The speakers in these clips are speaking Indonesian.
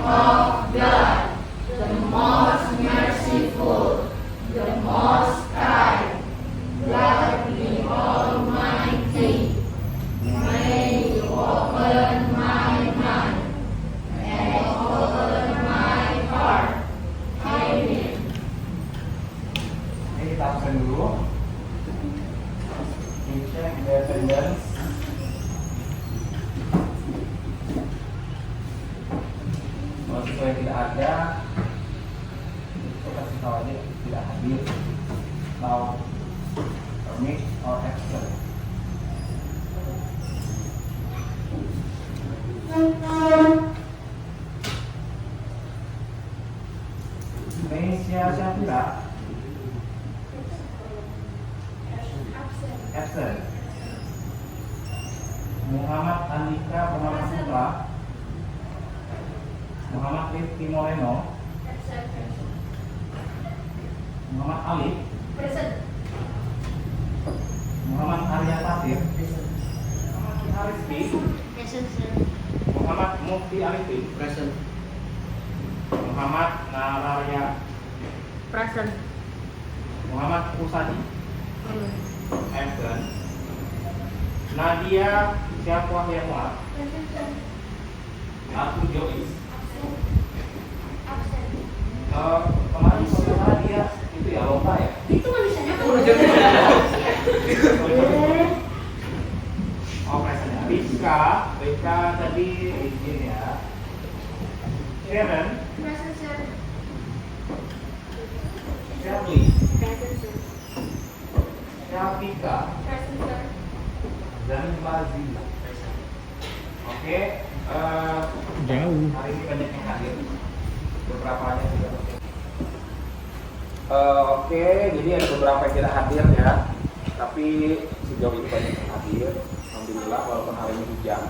of God, the most merciful, the most kind, God the Almighty. May you open my mind and open my heart. Amen. Ini kita absen dulu. Cek the attendance. Kalau sesuai tidak ada, kita kasih tahu aja tidak hadir atau permit or absent. Mesia Syafira absent. Muhammad Andika Purnama Putra, Muhammad Rifki Moreno, Muhammad Ali, Muhammad Arya Tatir, Muhammad Harizki, Muhammad Mufti Arifin, Present. Muhammad Nararya, Present. Muhammad Usadi, absent. Nadia Syafwahya Muad, Aku Jois. Kemarin saudara dia itu ya lomba ya. Itu manusianya Oh presentnya. Rika tadi izin ya. Sharon, Shirley, Syafika, dan Bazila. Oke, hari ini banyak yang hadir. Beberapanya sudah oke, jadi ada beberapa yang tidak hadir ya. Tapi sejauh ini banyak yang hadir. Alhamdulillah walaupun hari ini hujan.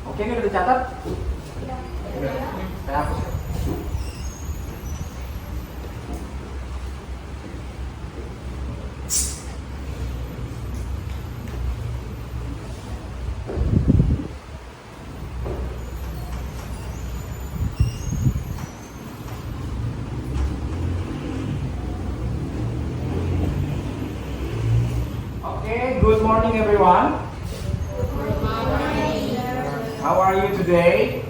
Oke, ini udah dicatat? Saya hapus ya. Good morning everyone. How are you today?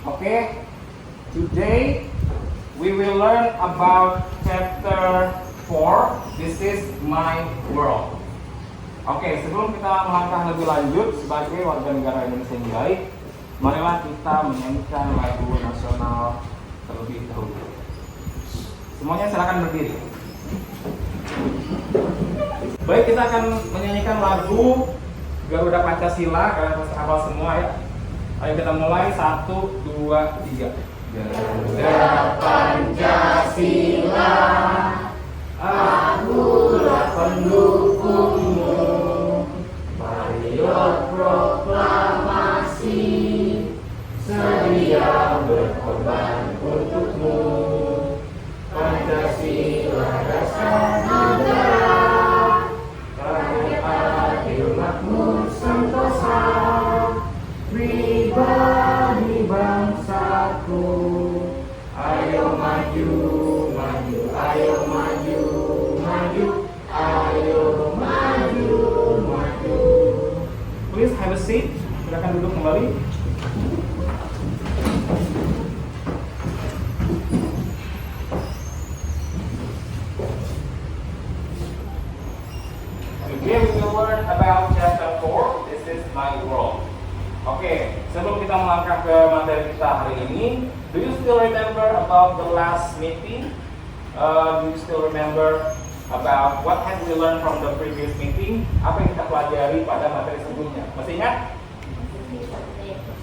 Okay, today we will learn about chapter 4. This is my world. Oke, sebelum kita melangkah lebih lanjut sebagai warga negara Indonesia yang baik, marilah kita menyanyikan lagu nasional terlebih dahulu. Semuanya silakan berdiri. Baik, kita akan menyanyikan lagu Garuda Pancasila. Kalian pasti hafal semua ya. Ayo kita mulai, 1, 2, 3. Garuda Pancasila, akulah pendukungmu. Patriot proklamasi, sedia berkorban untukmu. Pancasila dasar negara, rakyat adil makmur sentosa, pribadi bangsaku. Ayo maju, maju, ayo maju, maju, ayo maju, maju. Please have a seat. Silakan duduk kembali. Today we will learn about chapter 4. This is my world. Oke, sebelum kita melangkah ke materi kita hari ini, do you still remember about the last meeting? Do you still remember about what have we learned from the previous meeting? Apa yang kita pelajari pada materi sebelumnya? Masih ingat?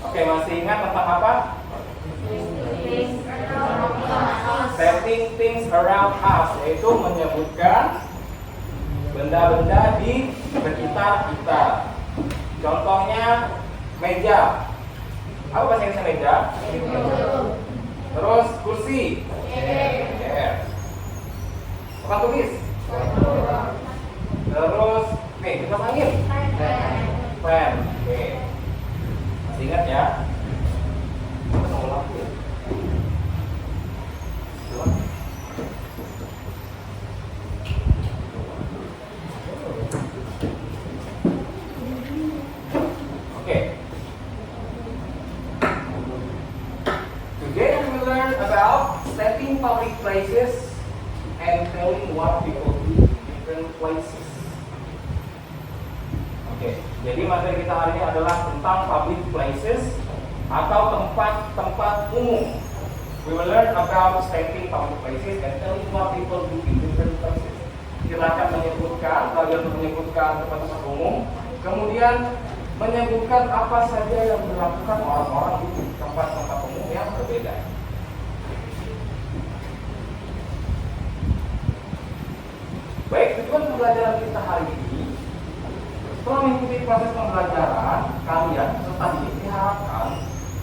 Oke, masih ingat tentang apa? Setting things around us, yaitu menyebutkan benda-benda di sekitar kita. Contohnya meja. Apa bahasa Inggrisnya meja? Terus kursi. Papan tulis. Terus, nih kita angin. Fan. Oke. Masih ingat ya? Menolak ya. Coba. Oke. Today we will learn about setting public places and telling what people do in different places. Oke, jadi materi kita hari ini adalah tentang public places atau tempat-tempat umum. We will learn about setting public places and telling what people do in different places. Kita akan belajar menyebutkan tempat-tempat umum, kemudian menyebutkan apa saja yang dilakukan orang-orang di tempat-tempat umum yang berbeda. Baik, tujuan pembelajaran kita hari ini, setelah mengikuti proses pembelajaran, kalian peserta didik diharapkan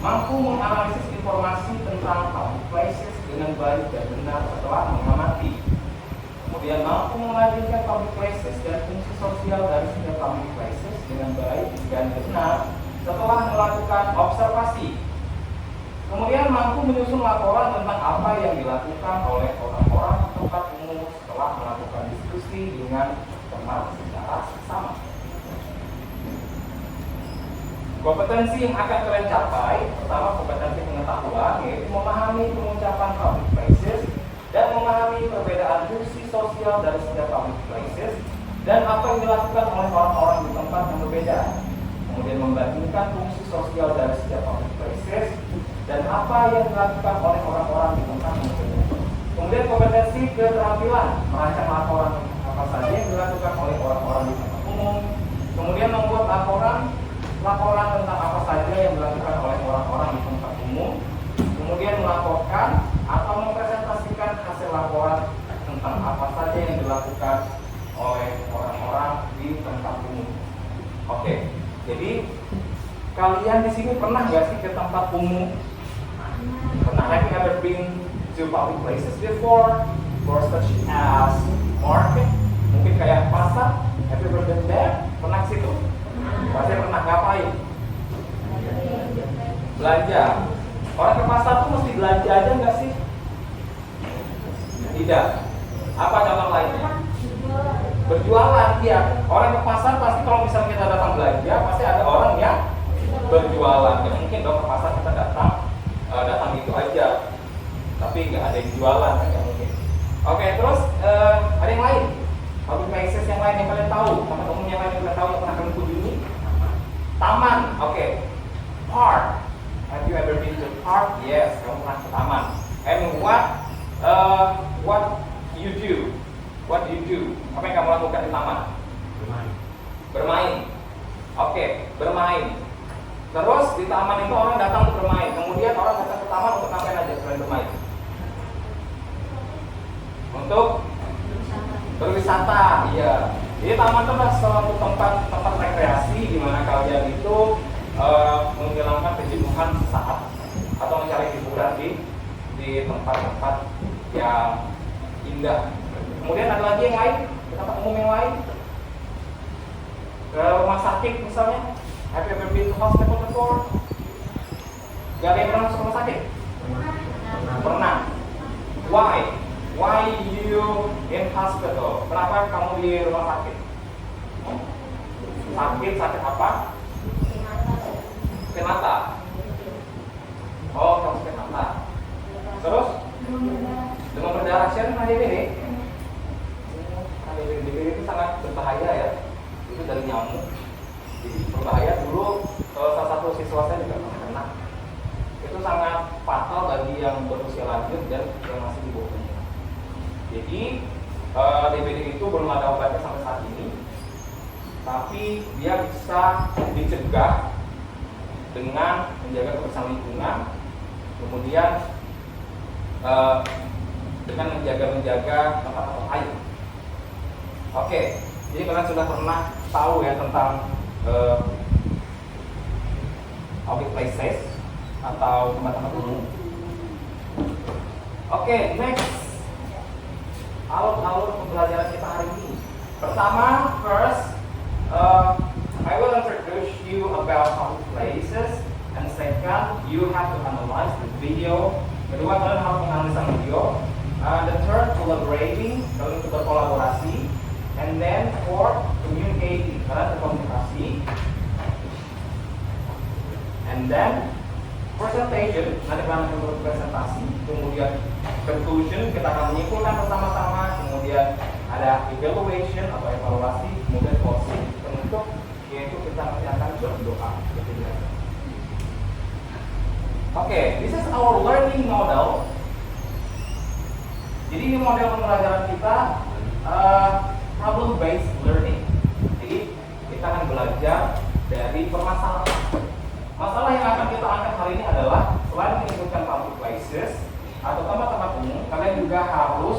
mampu menganalisis informasi tentang public places dengan baik dan benar setelah mengamati. Kemudian mampu mengajarkan public places dan fungsi sosial dari setiap public places dengan baik dan benar setelah melakukan observasi. Kemudian mampu menyusun laporan tentang apa yang dilakukan oleh orang-orang di tempat umum setelah melakukan diskusi dengan teman secara sama. Kompetensi yang akan kalian capai, pertama kompetensi pengetahuan, yaitu memahami pengucapan public places dan memahami perbedaan fungsi sosial dari setiap public places dan apa yang dilakukan oleh orang-orang di tempat yang berbeda. Kemudian membandingkan fungsi sosial dari setiap public places dan apa yang dilakukan oleh orang-orang di tempat yang berbeda. Kemudian kompetensi keterampilan, merancang laporan apa saja yang dilakukan oleh orang-orang di tempat umum. Kemudian membuat laporan tentang apa saja yang dilakukan oleh orang-orang di tempat umum. Kemudian melaporkan atau mempresentasikan hasil laporan tentang apa saja yang dilakukan oleh orang-orang di tempat umum. Oke, jadi kalian di sini pernah nggak sih ke tempat umum? Pernah? Have you ever been to public places before? For such as market, mungkin kayak pasar. Have you ever been there? Pernah ke situ? Pasti pernah. Ngapain? Belanja. Orang ke pasar tuh mesti belanja aja nggak sih? Tidak. Apa contoh lainnya? Berjualan, ya. Orang ke pasar pasti kalau misalnya kita datang belanja, pasti ada orang yang berjualan. Ya mungkin dong ke pasar kita datang gitu aja, tapi nggak ada yang jualan kan nggak mungkin. Oke, terus ada yang lain, public places yang lain yang kalian tahu, tempat umum yang lain yang kalian tahu yang pernah kalian kunjungi? Taman, oke. Park. Have you ever been to park? Yes, kamu pernah ke taman. And what you do? What do you do? Apa yang kamu lakukan di taman? Bermain. Oke, bermain. Terus di taman itu orang datang untuk bermain. Kemudian orang datang ke taman untuk ngapain aja selain bermain? Untuk berwisata. Iya. Jadi taman itu adalah suatu tempat rekreasi di mana kalian itu menghilangkan kejenuhan sesaat atau mencari hiburan di tempat-tempat yang indah. Kemudian ada lagi yang lain, tempat umum yang lain, ke rumah sakit misalnya. Have you ever been to hospital before? Gak ada yang pernah masuk rumah sakit? Pernah. Why you in hospital? Kenapa kamu di rumah sakit? Sakit apa? Sakit mata. Oh, kamu sakit mata. Terus? Demam berdarah. Siapa yang DBD? DBD itu sangat berbahaya ya. Itu dari nyamuk. Berbahaya. Dulu salah satu siswa saya juga pernah kena. Itu sangat fatal bagi yang berusia lanjut dan yang masih di bawah umur. Jadi DBD itu belum ada obatnya sampai saat ini, tapi dia bisa dicegah dengan menjaga kebersihan lingkungan, kemudian dengan menjaga tempat-tempat air. Oke, jadi kalian sudah pernah tahu ya tentang public places atau tempat-tempat umum. Oke, next. alur-alur pembelajaran kita hari ini. Pertama, first, I will introduce you about public places, and second, you have to analyze the video. Kedua, kalian harus menganalisa video. The third, collaborating, kalian itu berkolaborasi, and then fourth, communicating, kalian berkomunikasi, and then presentation, nanti kalian akan berpresentasi, kemudian conclusion, kita akan menyimpulkan bersama-sama, kemudian ada evaluation atau evaluasi, kemudian closing, penutup, yaitu kita nanti akan berdoa. Oke, this is our learning model. Jadi ini model pembelajaran kita, problem based learning. Jadi kita akan belajar dari permasalahan. Masalah yang akan kita angkat hari ini adalah selain menyebutkan public places atau tempat-tempat umum, kalian juga harus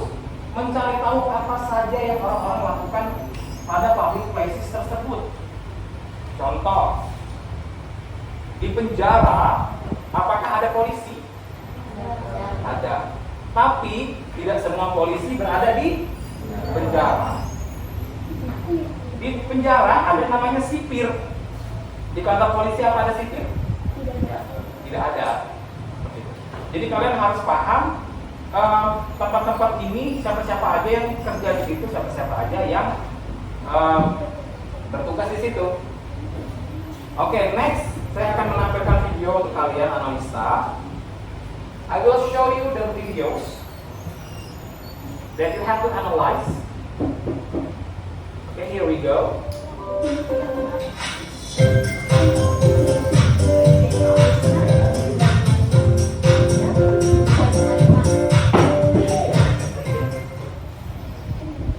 mencari tahu apa saja yang orang-orang lakukan pada public places tersebut. Contoh, di penjara, apakah ada polisi? Ada. Tapi tidak semua polisi berada di penjara. Di penjara ada namanya sipir. Di kantor polisi apa ada sipir? Tidak ada. Jadi kalian harus paham tempat-tempat ini siapa-siapa aja yang kerja di situ, siapa-siapa aja yang bertugas di situ. Oke, next saya akan menampilkan video untuk kalian analisa. I will show you the videos that you have to analyze. Okay, here we go.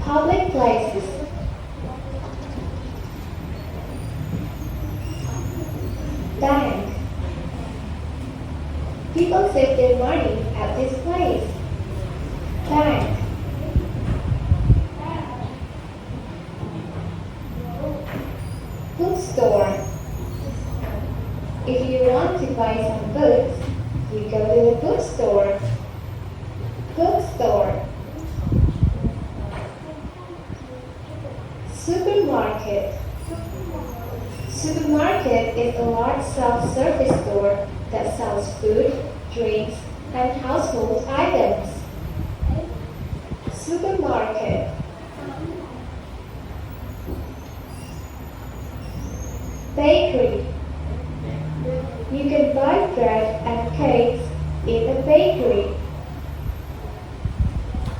Public places. Bank. People save their money at this place. Bank. Bookstore. If you want to buy some books, you go to the bookstore. Bookstore. Supermarket. Supermarket is a large self-service store that sells food, drinks, and household items. Supermarket. Bakery. You can buy bread and cakes in a bakery.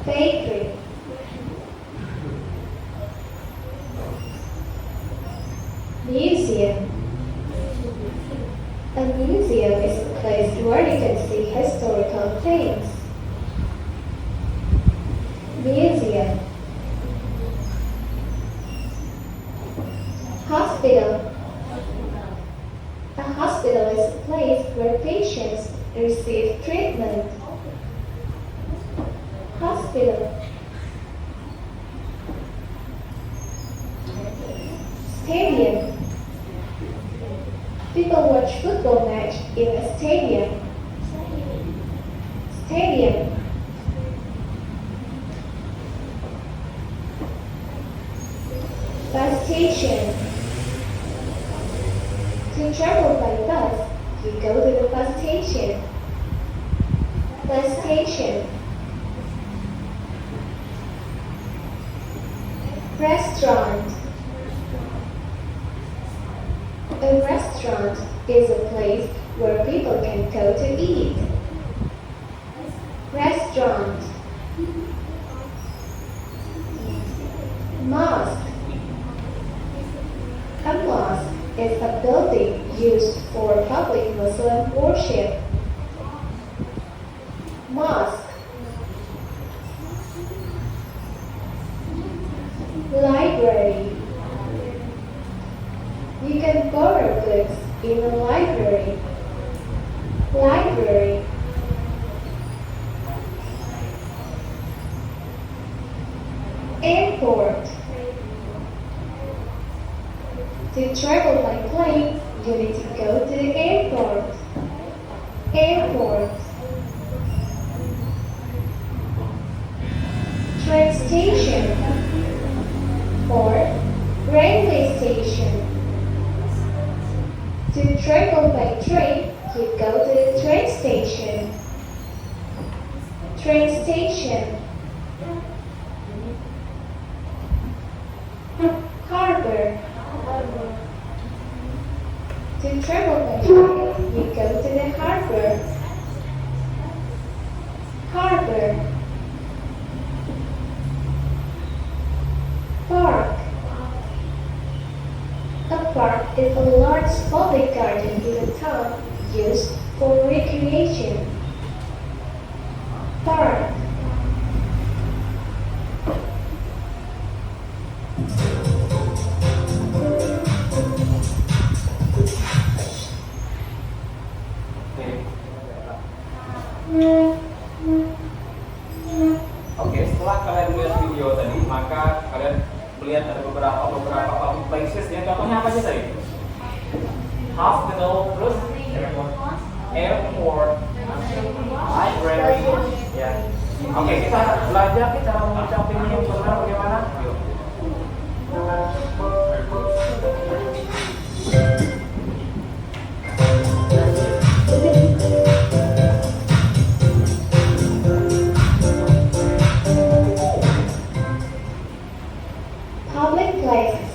Bakery. Museum. A museum is a place where you can see historical things. Museum. Hospital. A hospital is a place where patients receive treatment. Hospital. Stadium. People watch football match in a stadium. Stadium. Bus station. To travel by bus, you go to the bus station. Bus station. Restaurant. A restaurant is a place where people can go to eat. Restaurant. Mosque. A mosque is a building used for public Muslim worship. Mosque. Library. You can borrow books in a library. Library. Airport. To travel by plane, you need to go to the airport. Airport. train station. 4. Railway station. To travel by train, you go to the train station. Train station. Harbor. To travel by train, you go to the harbor. Harbor. Park. A park is a large public garden in a town used for recreation. Park. Oke, setelah kalian lihat video tadi, maka kalian melihat ada beberapa public places ya. Contohnya apa aja tadi? Hospital, terus airport, library, ya. Oke, kita belajar cara mengucapin ini benar bagaimana? Yuk. Public places.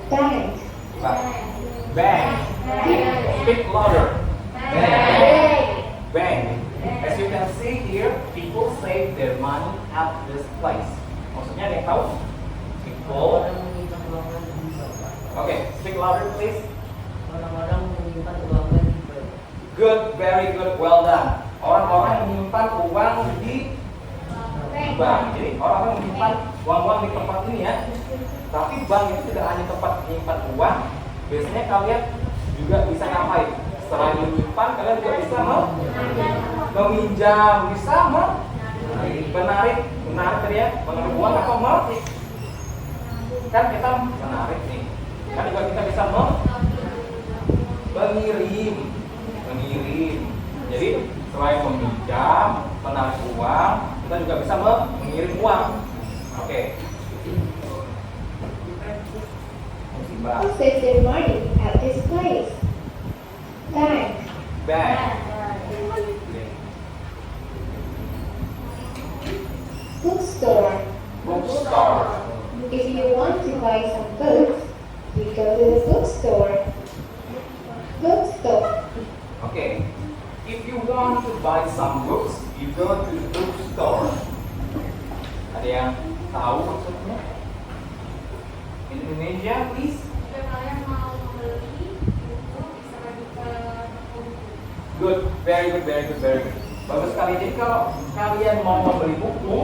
Bank. Bank. Speak louder. Bank. Bank. As you can see here, people save their money at this place. Maksudnya ada yang tahu? People. Okay, speak louder please. Orang-orang menyimpan uangnya di bank. Good, very good, well done. Orang-orang menyimpan uang di bank. Jadi orang-orang menyimpan uang-uang di tempat ini ya. Tapi bank itu tidak hanya tempat menyimpan uang. Biasanya kalian juga bisa ngapain? Selain menyimpan, kalian juga bisa meminjam, bisa menarik tadi ya, menarik uang atau kan kita menarik nih. Kan juga kita bisa mengirim. Jadi selain meminjam, menarik uang, kita juga bisa mengirim uang. Oke. Who saves their money at this place? Bank. Bank. Bookstore. Bookstore. If you want to buy some books, you go to the bookstore. Bookstore. Okay. If you want to buy some books, you go to the bookstore. Ada yang tahu maksudnya? In Indonesia, please. Jika kalian mau membeli buku, bisa pergi ke toko buku. Good, very good, very good, very good. Bagus sekali. Jadi kalau kalian mau membeli buku,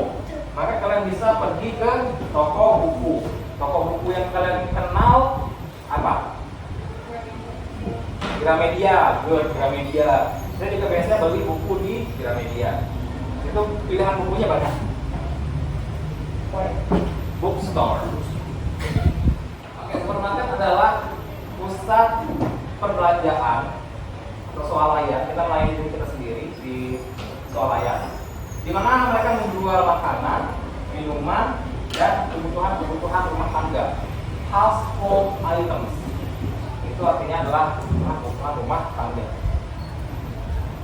maka kalian bisa pergi ke toko buku. Toko buku yang kalian kenal apa? Gramedia, good, Gramedia. Saya juga biasanya beli buku di Gramedia. Itu pilihan bukunya banyak. Bookstore. Oke, supermarket adalah pusat perbelanjaan atau swalayan. Kita melayani diri kita sendiri di swalayan, di mana mereka menjual makanan, minuman, dan kebutuhan rumah tangga, household items. Itu artinya adalah kebutuhan rumah tangga.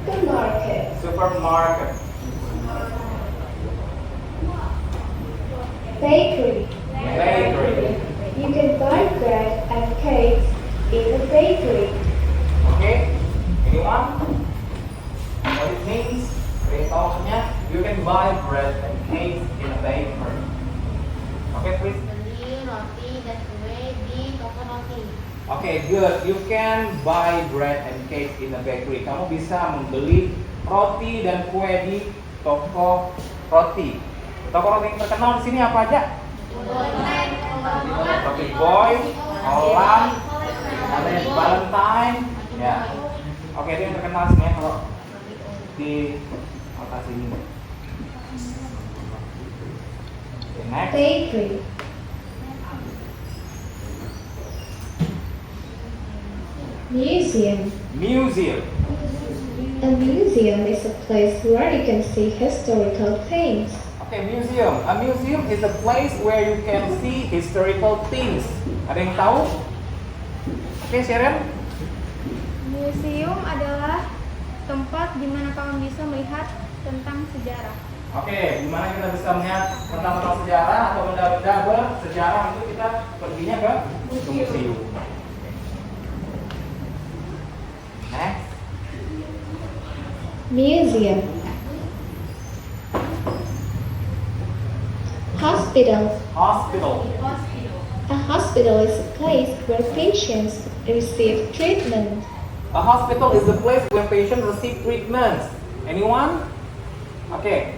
Supermarket. Supermarket. Bakery. Bakery. You can buy bread and cakes in a bakery. Okay? Anyone? What it means? Ada yang tahu maksudnya? You can buy bread and cakes in a bakery. Okay, please. Beli roti dan kue di toko roti. Okay, good. You can buy bread and cakes in a bakery. Kamu bisa membeli roti dan kue di toko roti. Toko roti yang terkenal di sini apa aja? Roti Boy, Holland, ada Valentine. Ya. Oke, itu yang terkenal sini ya kalau di kota sini. Okay, next. Bakery. Museum. Museum. A museum is a place where you can see historical things. Oke, museum. A museum is a place where you can see historical things. Ada yang tahu? Oke, Sharon? Museum adalah tempat di mana kamu bisa melihat tentang sejarah. Oke, di mana kita bisa melihat tentang sejarah atau benda-benda bersejarah itu kita perginya ke museum. Next. Museum. Hospital. Hospital. A hospital is a place where patients receive treatment. A hospital is the place where patients receive treatment. Anyone? Oke.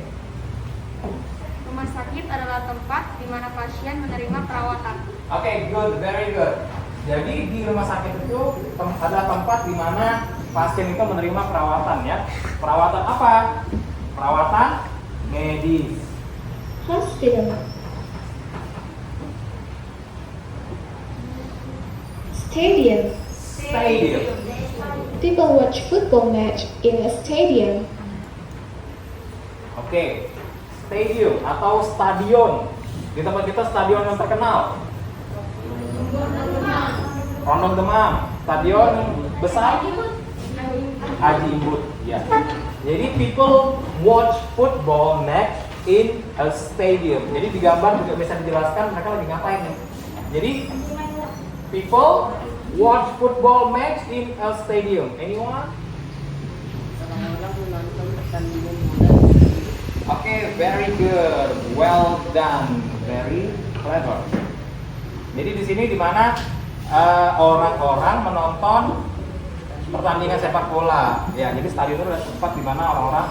Rumah sakit adalah tempat di mana pasien menerima perawatan. Oke, good, very good. Jadi di rumah sakit itu ada tempat di mana pasien itu menerima perawatan ya. Perawatan apa? Perawatan medis. Hospital. Stadium. Stadium. People watch football match in a stadium. Oke. Stadium atau stadion. Di tempat kita stadion yang terkenal. Rondong Demam. Stadion besar. Haji Imbut. Ya. Jadi people watch football match in a stadium. Jadi di gambar juga bisa dijelaskan mereka lagi ngapain nih. Jadi people watch football match in a stadium. Anyone? Orang-orang menonton pertandingan bola. Oke, very good. Well done. Very clever. Jadi di sini di mana orang-orang menonton pertandingan sepak bola. Ya, jadi stadion itu adalah tempat di mana orang-orang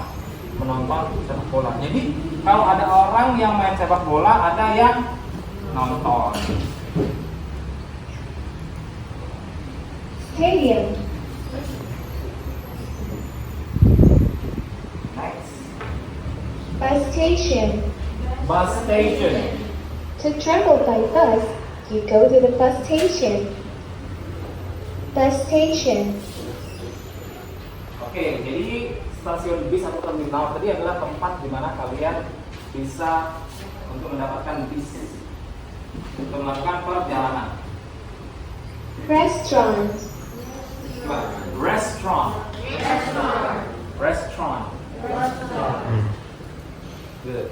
menonton sepak bola. Jadi kalau ada orang yang main sepak bola, ada yang nonton. Stadium. Next. Bus station. Bus station. To travel by bus, you go to the bus station. Bus station. Oke, jadi stasiun bis atau terminal tadi adalah tempat di mana kalian bisa untuk mendapatkan bis untuk melakukan perjalanan. Restaurant. Coba, restaurant. Restaurant. Good.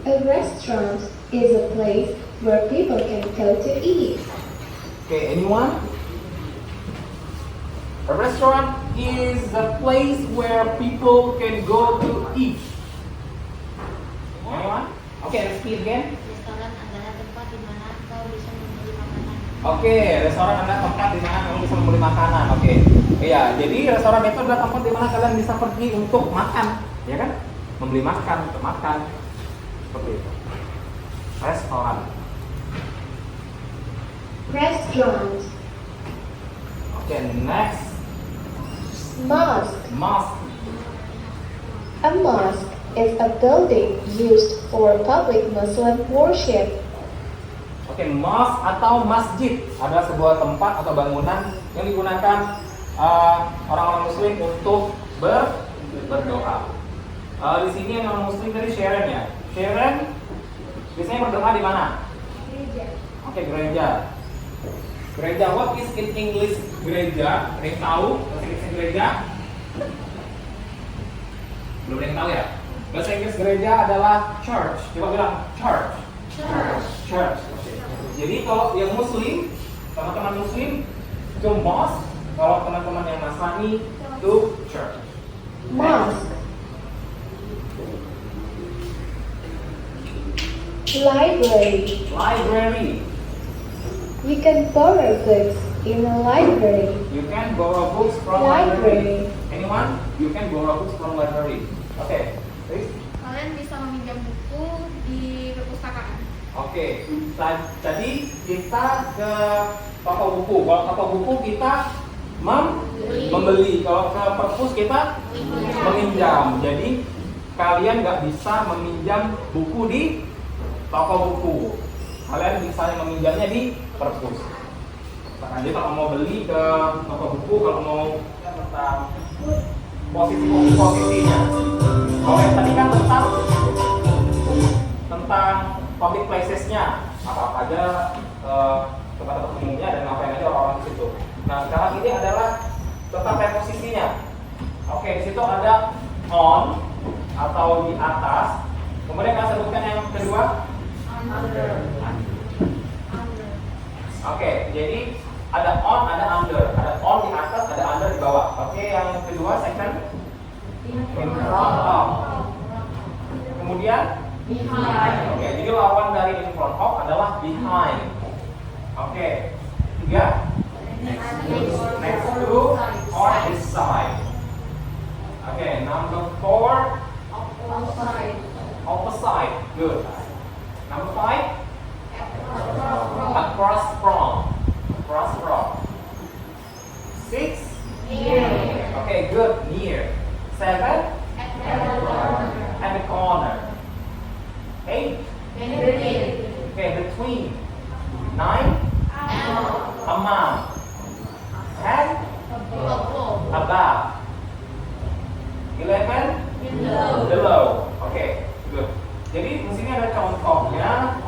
A restaurant is a place where people can go to eat. Okay, anyone? A restaurant is a place where people can go to eat. Anyone? Okay, repeat again. Restoran adalah tempat di mana kau bisa membeli makanan. Oke, restoran adalah tempat di mana kamu bisa membeli makanan. Oke, iya. Jadi restoran itu adalah tempat di mana kalian bisa pergi untuk makan, ya kan? Membeli makan, untuk makan, seperti itu. Restoran. Restaurant. Oke, next. Mosque. Mosque. A mosque is a building used for public Muslim worship. Oke, mosque atau masjid adalah sebuah tempat atau bangunan yang digunakan orang-orang Muslim untuk berdoa. Di sini yang non Muslim dari Sharon ya. Sharon biasanya berdoa di mana? Gereja. Oke, gereja. Gereja, what is in English gereja? Ada yang tahu bahasa Inggris gereja? Belum ada yang tahu ya? Bahasa Inggris gereja adalah church. Coba bilang church. Church. Oke. Jadi kalau yang Muslim, teman-teman Muslim itu mosque. Kalau teman-teman yang Nasrani itu church. Mosque. Library. Library. You can borrow books in a library. You can borrow books from library. Anyone? You can borrow books from library. Oke, please. Kalian bisa meminjam buku di perpustakaan. Oke, jadi kita ke toko buku. Kalau toko buku kita membeli. Kalau ke perpus kita meminjam. Jadi kalian nggak bisa meminjam buku di toko buku. Kalian bisa meminjamnya di perpus. Jadi kalau mau beli ke toko buku, kalau mau tentang posisinya. Kalau yang tadi kan tentang public places-nya, apa aja tempat-tempat umumnya dan ngapain aja orang-orang di situ. Nah, sekarang ini adalah tentang preposisinya. Oke, di situ ada on atau di atas. Kemudian kita sebutkan yang kedua under. Oke, jadi ada on, ada under. Ada on di atas, ada under di bawah. Oke, yang kedua second in front of. Kemudian behind. Oke, jadi lawan dari in front of adalah behind. Oke, tiga next to or beside. Oke, number 4 opposite. Good. Number 5 across from. 6 okay, good, near. 7 at the corner. 8 okay, between. 9 among. 10 above. 11 below. Okay, good. Jadi di sini ada contohnya.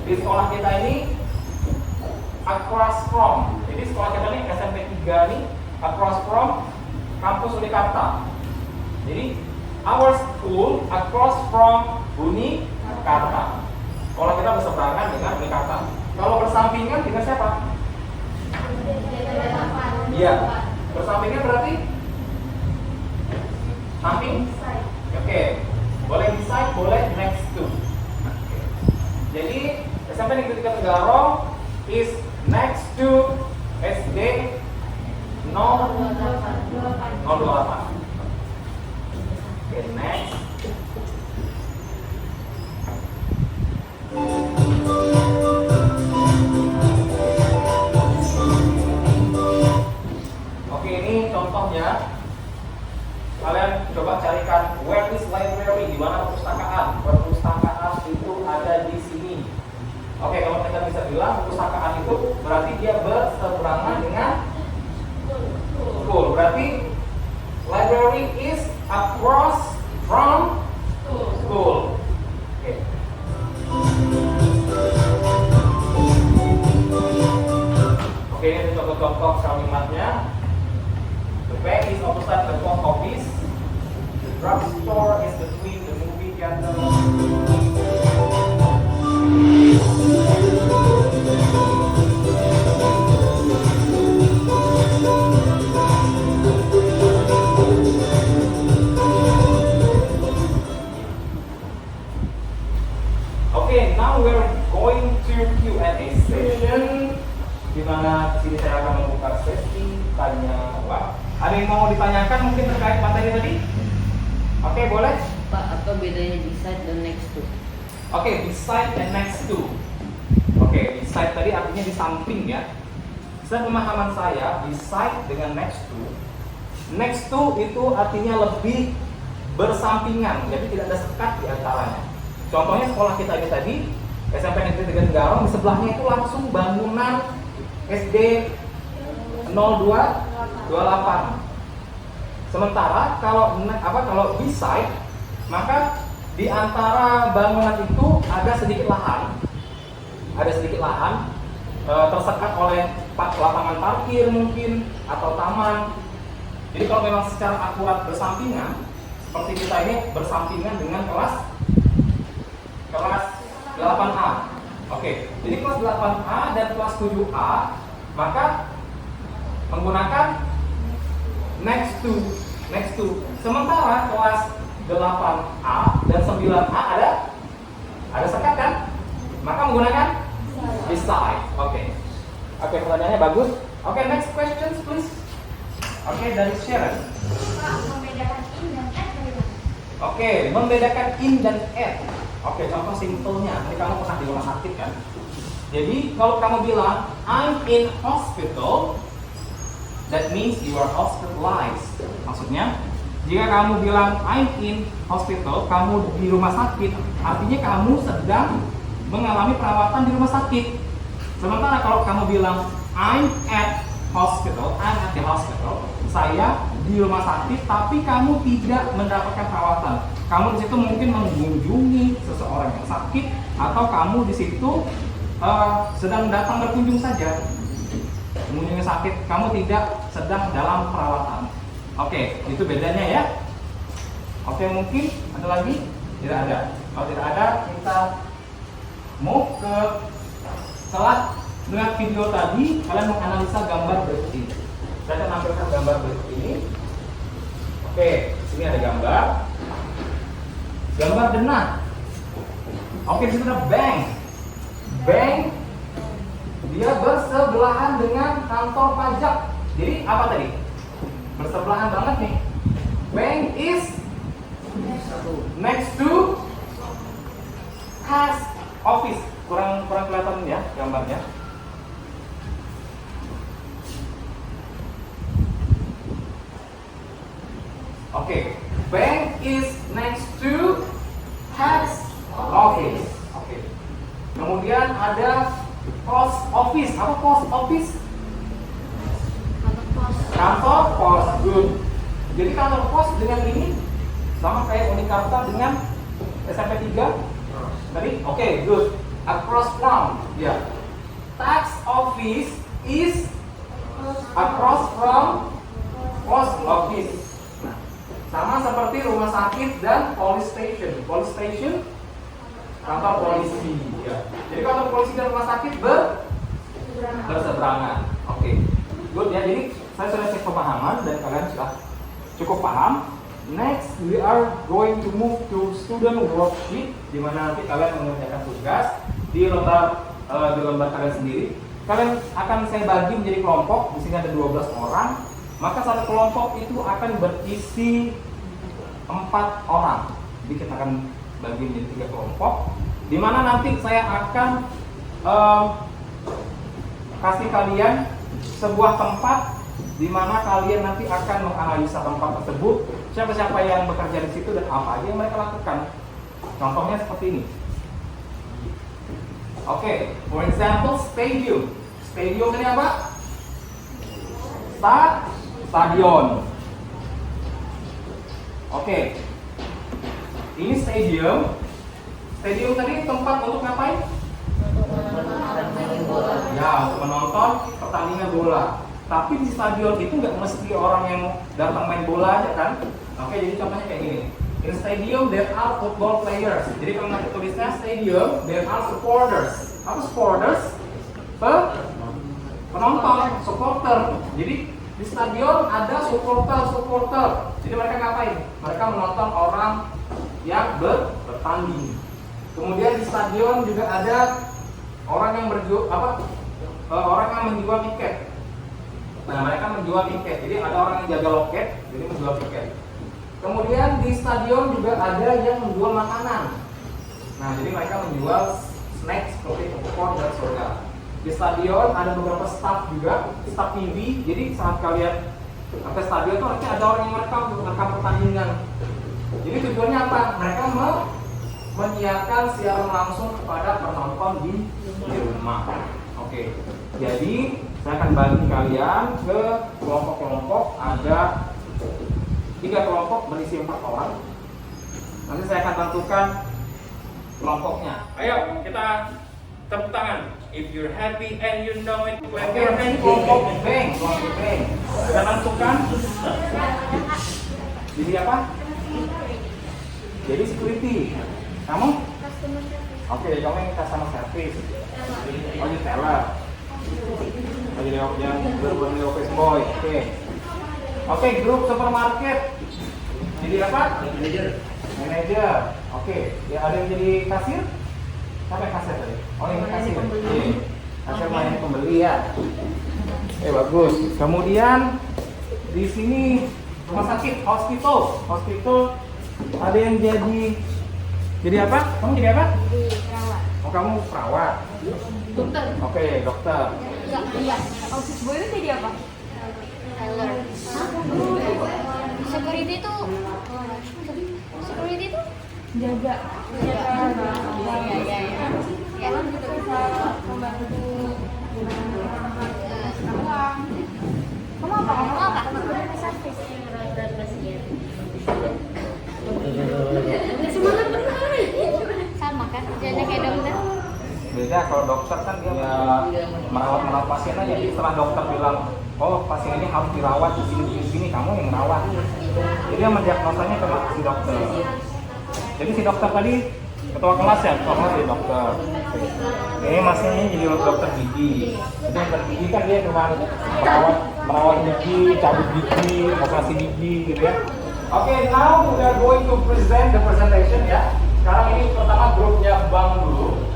Di sekolah kita ini across from. Jadi sekolah kita ini SMP 3 nih across from kampus Unikarta. Jadi our school across from Unikarta. Sekolah kita berseberangan dengan Unikarta. Kalau bersampingan dengan siapa? Iya. Bersampingan berarti samping? Oke. Boleh beside, boleh next to. Jadi SMP Negeri 3 Tenggarong is next to SD 028. Oke, next. Oke, ini contohnya. Kalian coba carikan where is library, di mana perpustakaan. Perpustakaan itu ada di sini. Oke, kalau kita bisa bilang perpustakaan itu berarti dia berseberangan dengan school. Berarti library is across from school. Oke. Oke, ini contoh-contoh kalimatnya. The bank is opposite the post office. The drugstore is between the movie theater. Okay, now we're going to Q&A session. Di mana di sini saya akan membuka sesi tanya jawab. Ada yang mau ditanyakan mungkin terkait materi tadi? Oke, boleh? Pak, apa bedanya beside dan next to? Oke, beside and next to. Oke, beside tadi artinya di samping ya. Sepemahaman saya, beside dengan next to. Next to itu artinya lebih bersampingan, jadi tidak ada sekat di antaranya. Contohnya sekolah kita ini tadi, SMP Negeri 3 Tenggarong, di sebelahnya itu langsung bangunan SD 0228. Sementara kalau beside, maka di antara bangunan itu ada sedikit lahan, tersekat oleh lapangan parkir mungkin atau taman. Jadi kalau memang secara akurat bersampingan, seperti kita ini bersampingan dengan kelas 8A. Oke, jadi kelas 8A dan kelas 7A, maka menggunakan next to. Sementara kelas 8A dan 9A ada sekat kan? Maka menggunakan beside. Oke, pertanyaannya bagus. Oke, next questions please. Oke, dari Sharon. Pak, membedakan in dan at bagaimana? Oke, membedakan in dan at. Oke, contoh simpelnya. Ini kamu pernah di rumah sakit kan? Jadi kalau kamu bilang I'm in hospital, that means you are hospitalized. Maksudnya, jika kamu bilang I'm in hospital, kamu di rumah sakit, artinya kamu sedang mengalami perawatan di rumah sakit. Sementara kalau kamu bilang I'm at hospital. I'm at the hospital. Saya di rumah sakit, tapi kamu tidak mendapatkan perawatan. Kamu di situ mungkin mengunjungi seseorang yang sakit, atau kamu di situ sedang datang berkunjung saja. Mengunjungi sakit, kamu tidak sedang dalam perawatan. Oke, itu bedanya ya. Oke, mungkin ada lagi? Tidak ada. Kalau tidak ada, kita move ke setelah melihat video tadi, kalian menganalisa gambar berikut ini. Saya akan tampilkan gambar berikut ini. Oke, sini ada gambar. Gambar denah. Oke, di situ ada bank. Bank dia bersebelahan dengan kantor pajak. Jadi apa tadi? Bersebelahan banget nih. Bank is next to tax office. Kurang kelihatan ya gambarnya. Oke, bank is next to tax office. Oke. Kemudian ada post office. Apa post office? Kantor pos. Good. Jadi kantor pos dengan ini sama kayak Unikarta dengan SMP 3 tadi. Oke, good. Across from, ya. Yeah. Tax office is across from post office. Nah, sama seperti rumah sakit dan police station. Police station kantor polisi, ya. Jadi kantor polisi dan rumah sakit berseberangan. Oke, good ya. Jadi saya sudah cek pemahaman dan kalian sudah cukup paham. Next, we are going to move to student worksheet, di mana nanti kalian mengerjakan tugas di lembar kalian sendiri. Kalian akan saya bagi menjadi kelompok. Di sini ada 12 orang. Maka satu kelompok itu akan berisi 4 orang. Jadi kita akan bagi menjadi 3 kelompok, di mana nanti saya akan kasih kalian sebuah tempat di mana kalian nanti akan menganalisa tempat tersebut, siapa-siapa yang bekerja di situ dan apa aja yang mereka lakukan. Contohnya seperti ini. Oke, for example, stadium. Stadium ini apa? Stadion. Oke. Ini stadium. Stadium tadi tempat untuk ngapain? Ya, untuk menonton pertandingan bola. Tapi di stadion itu nggak mesti orang yang datang main bola aja kan? Oke, jadi contohnya kayak gini. In stadium there are football players. Jadi kalau nanti tulisnya stadium there are supporters. Apa supporters? Penonton, supporter. Jadi di stadion ada supporter. Jadi mereka ngapain? Mereka menonton orang yang bertanding. Kemudian di stadion juga ada orang yang orang yang menjual tiket. Nah, mereka menjual tiket. Jadi ada orang yang jaga loket, jadi menjual tiket. Kemudian di stadion juga ada yang menjual makanan. Nah, jadi mereka menjual snack seperti popcorn dan soda. Di stadion ada beberapa staff juga, staff TV. Jadi saat kalian ke stadion itu artinya ada orang yang merekam pertandingan. Jadi tujuannya apa? Mereka menyiarkan siaran langsung kepada penonton di rumah. Oke. Jadi saya akan bagi kalian ke kelompok-kelompok. Ada 3 kelompok berisi 4 orang. Nanti saya akan tentukan kelompoknya. Ayo kita tepuk tangan. If you're happy and you know it, clap your hands. Kelompok bank. Kita tentukan. Jadi apa? Jadi security. Kamu? Oke, kamu yang customer service. Oh, jadi teller. Oh, jadi yang berbagi office boy. Oke, grup supermarket. Jadi apa? Manager. Oke, ya ada yang jadi kasir? Siapa yang kasir tadi? Oh, ini kasir. Kasir melayani pembeli ya. Bagus. Kemudian di sini rumah sakit, hospital. Ada yang jadi apa? Kamu jadi apa? Jadi perawat. Oh, kamu perawat. Dokter. Oke, dokter. Iya. Office boy itu jadi apa? Teller. Security itu jaga. Iya. Ya kan kita bisa membantu uang. Kamu apa? Kamu apa? Berat pasien. Semangat benar. Sama kan? Kerjanya kayak dokter. Beda kalau dokter kan dia merawat pasien aja. Jadi setelah dokter bilang, oh pasien ini harus dirawat di sini, kamu yang merawat. Jadi yang mendiagnosanya cuma si dokter. Jadi si dokter tadi ketua kelas ya, ketua kelas jadi dokter. Ini masnya jadi dokter gigi. Jadi dokter gigi kan dia cuma merawat gigi, cabut gigi, operasi gigi gitu ya. Oke, now we are going to present the presentation ya. Sekarang ini pertama grupnya Bang dulu.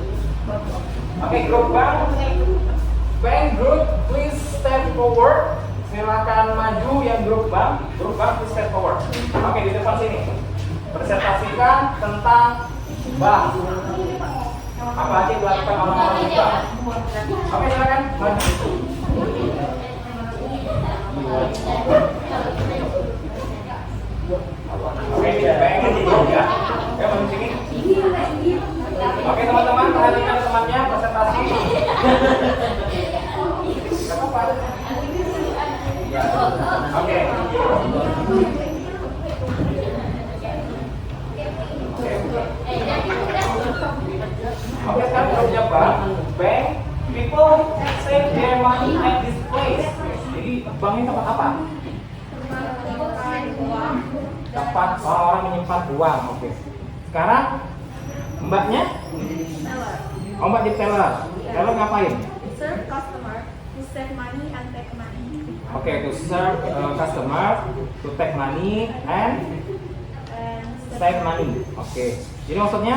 Oke, grup Bang. Bang group, please step forward. Silakan maju yang grup Bang. Grup Bang, please step forward. Oke, di depan sini. Presentasikan tentang Bang. Apa aja yang dilakukan orang-orang di Bang. Oke, silakan maju. Oke, Bang di grup ya. Ya, maju sini. Oke, teman-teman, perhatikan temannya presentasi. Gak apa-apa. Oke. Oke, sekarang grupnya Bang. Bank, people save their money at this place. Jadi bank ini tempat apa? Tempat orang-orang menyimpan uang. Oke. Sekarang mbaknya? Oh, mbak jadi teller. Teller ngapain? Serve customer, to save money and take money. Oke, to serve customer, to take money and save money. Oke. Jadi maksudnya?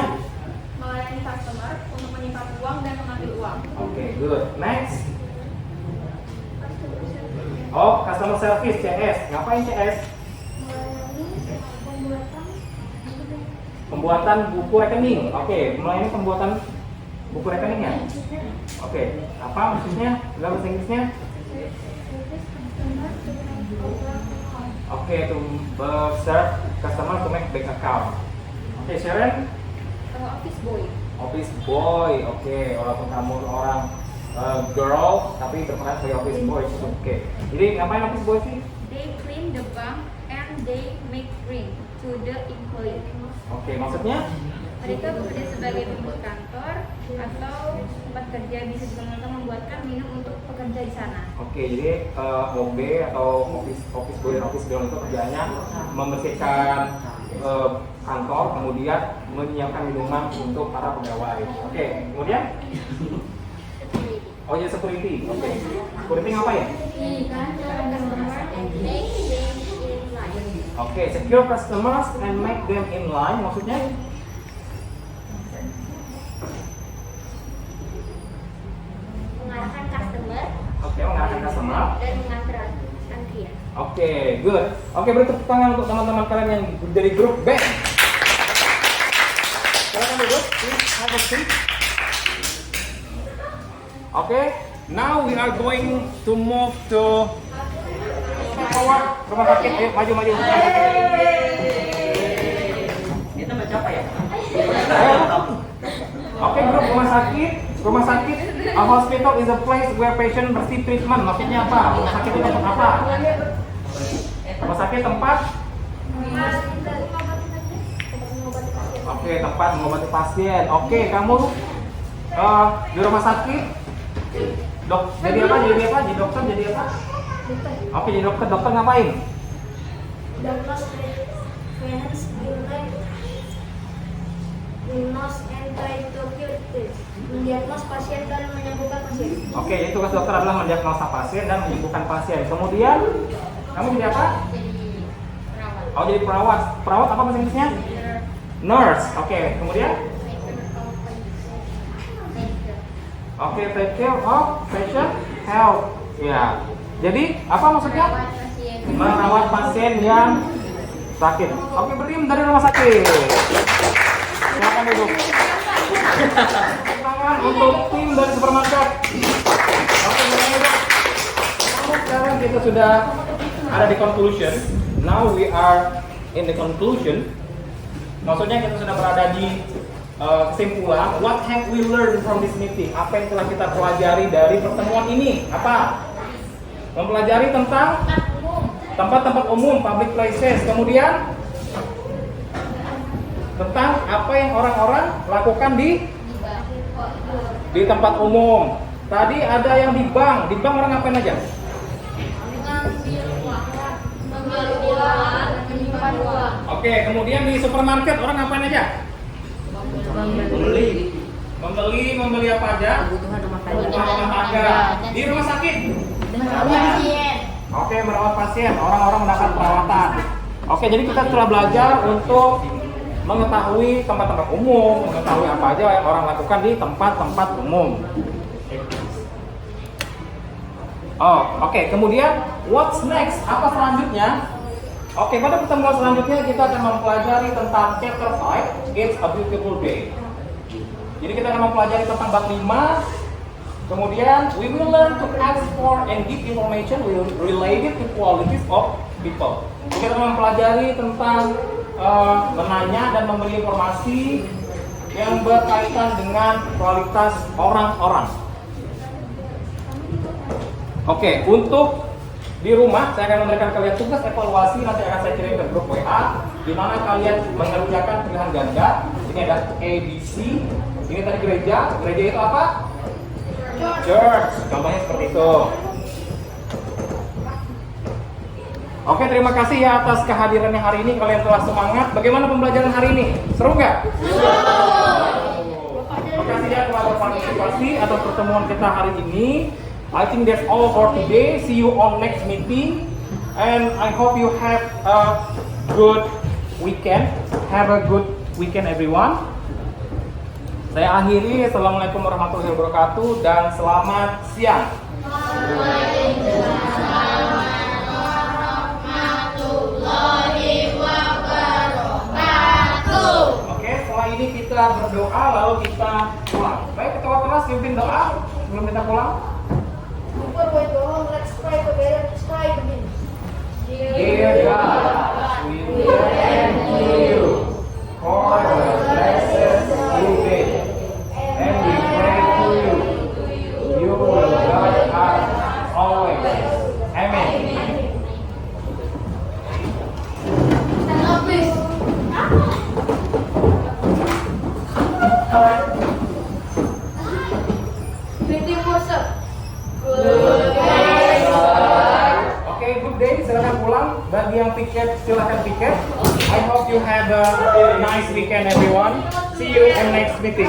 Melayani customer untuk menyimpan uang dan mengambil uang. Oke, good. Next. Oh, customer service CS. Ngapain CS? Pembuatan buku rekening. Oke, melayani pembuatan buku rekeningnya. Oke, apa maksudnya dalam bahasa Inggrisnya? Oke, to serve customer to make bank account. Oke, Sharon? Office boy. Office boy. Oke, walaupun kamu orang girl, tapi berperan sebagai office boy. Oke. Jadi ngapain office boy sih? They clean the bank and they make drink to the employee. Oke, maksudnya? Mereka bekerja sebagai pembuat kantor atau tempat kerja, bisa juga mereka membuatkan minum untuk pekerja di sana. Oke, jadi OB atau office boy dan office girl itu kerjanya membersihkan kantor, kemudian menyiapkan minuman untuk para pegawai. Oke, kemudian? Oh, jadi security. Oke. Security ngapain? Oke, secure customers and make them in line. Maksudnya? Mengarahkan customer Oke, mengarahkan customer. dan mengatur antrian. Oke, good. Oke, beri tepuk tangan untuk teman-teman kalian yang dari grup B. Silakan duduk. Please have a seat. Oke, now we are going to move to forward rumah sakit. Ayo, maju. Kita baca apa ya? Oke, grup rumah sakit. Rumah sakit, a hospital is a place where patient receive treatment. Maksudnya apa? Rumah sakit itu tempat apa? Rumah sakit tempat? Oke, tempat mengobati pasien. Oke, kamu di rumah sakit, jadi apa? Jadi dokter, jadi apa? Oke, jadi dokter. Dokter ngapain? Mendiagnos pasien dan menyembuhkan pasien. Oke, jadi tugas dokter adalah mendiagnosa pasien dan menyembuhkan pasien. Kemudian, kamu jadi apa? Oh, jadi perawat. Perawat apa bahasa Inggrisnya? Nurse. Oke, kemudian? Oke, take care of patient health. Ya. Jadi, apa maksudnya? Merawat pasien yang sakit. Oke, berdiri dari rumah sakit. Silakan duduk. Tangan untuk tim dari supermarket. Oke, sekarang kita sudah ada di conclusion. Now we are in the conclusion. Maksudnya kita sudah berada di kesimpulan. What have we learned from this meeting? Apa yang telah kita pelajari dari pertemuan ini? Apa? Mempelajari tentang tempat-tempat umum, public places. Kemudian tentang apa yang orang-orang lakukan di tempat umum. Tadi ada yang di bank. Di bank orang ngapain aja? Oke, kemudian di supermarket orang ngapain aja? Membeli apa aja? Kebutuhan rumah Kebutuhan rumah tangga. Di rumah sakit? pasien. Oke, merawat pasien, orang-orang mendapat perawatan. Oke, jadi kita telah belajar untuk mengetahui tempat-tempat umum, mengetahui apa aja yang orang lakukan di tempat-tempat umum. Oh, oke. Kemudian, what's next? Apa selanjutnya? Oke, pada pertemuan selanjutnya kita akan mempelajari tentang chapter 5, It's a Beautiful Day. Jadi kita akan mempelajari tentang bab 5. Kemudian, we will learn to ask for and give information related to qualities of people. Kita akan mempelajari tentang menanya dan memberi informasi yang berkaitan dengan kualitas orang-orang. Oke, untuk di rumah saya akan memberikan kalian tugas evaluasi, nanti akan saya kirim ke grup WA, di mana kalian mengerjakan pilihan ganda. Ini ada A, B, C. Ini tadi gereja. Gereja itu apa? Church. Contohnya seperti itu. Oke, terima kasih ya atas kehadirannya hari ini. Kalian telah semangat. Bagaimana pembelajaran hari ini? Seru nggak? Terima kasih ya telah berpartisipasi atas pertemuan kita hari ini. I think that's all for today. See you on next meeting. And I hope you have a good weekend. Have a good weekend everyone. Saya akhiri. Assalamualaikum warahmatullahi wabarakatuh. Dan selamat siang. Oke, setelah ini kita berdoa lalu kita pulang. Baik, ketua kelas pimpin doa sebelum kita pulang. Before we go home, let's pray together. Let's pray together. Dear God, we thank you for the blessed day, and we pray to you. You will guide us always. Amen. Stand up, please. Oke, good day. Silakan pulang. Bagi yang tiket, silakan tiket. I hope you have a nice weekend, everyone. See you in next meeting.